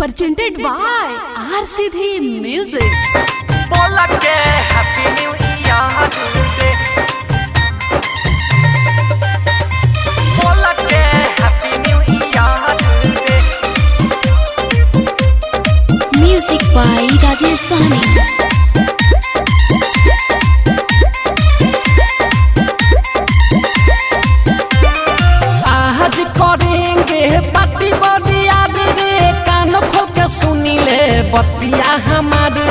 presented by RCD Music. बोला के happy new year today बोला के happy new year today Music by Rajesh Sahni. आज करेंगे पार्टी बदिया रे कान खोल के सुनी ले बतिया हमारे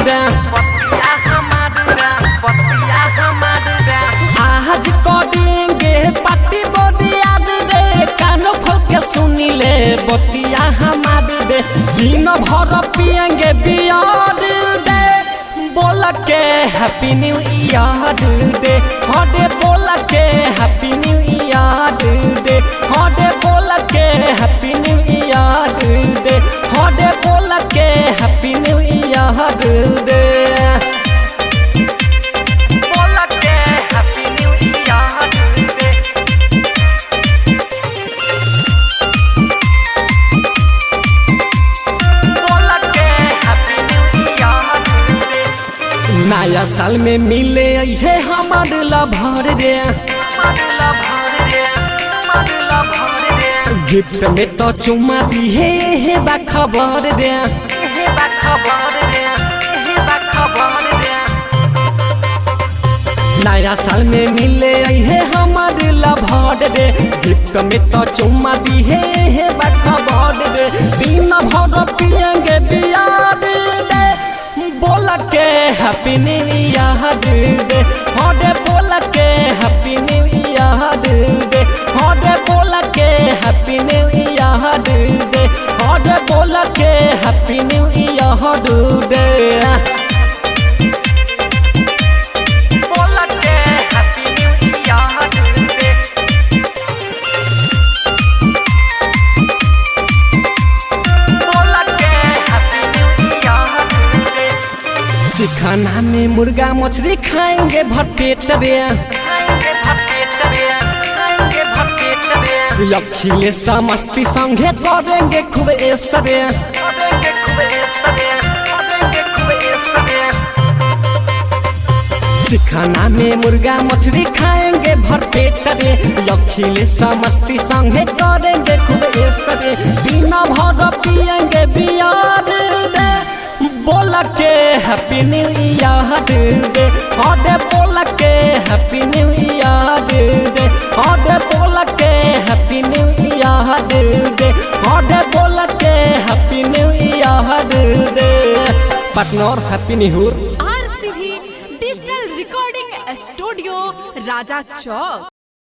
आज करेंगे पार्टी बदिया रे कान खोल के सुनी ले बतिया हमारे दिन भर पियेंगे बियर दे बोला के हैप्पी न्यू ईयर डे हडे बोला के हैप्पी न्यू ईयर डे हडे बोला के हैप्पी न्यू ईयर डे हडे बोला के हैप्पी न्यू ईयर डे बोला के हैप्पी न्यू ईयर डे बोला के हैप्पी न्यू ईयर डे नया साल में मिले है हमारे लभर रे गिफ्ट में तो चुमा दी है बाखबर रे नया साल में मिले है हमारे लभर रे गिफ्ट में तो चुमा दी है बाखबर रे दिन भर पियेंगे बियर दे बोला के हैप्पी न्यू ईयर डे हडे बोला के हैप्पी न्यू ईयर डे हडे बोला के हैप्पी न्यू ईयर डे हडे बोला के हैप्पी न्यू ईयर डे बोला के हैप्पी न्यू ईयर डे बोला के हैप्पी न्यू ईयर डे खाना में मुर्गा मछली खाएंगे भरपेट रे अखिले समस्ती संगे करेंगे खूब ऐसरे खाना में मुर्गा मछली खाएंगे भरपेट रे अखिले समस्ती संगे करेंगे खूब ऐसरे दिन भर पियेंगे बियर दे बोला के हैप्पी न्यू ईयर डे हडे बोला के हैप्पी न्यू ईयर डे हडे बोला के हैप्पी न्यू ईयर डे हडे बोला के happy new year day partner happy new year RCD Digital Recording Studio, Raja Chowk.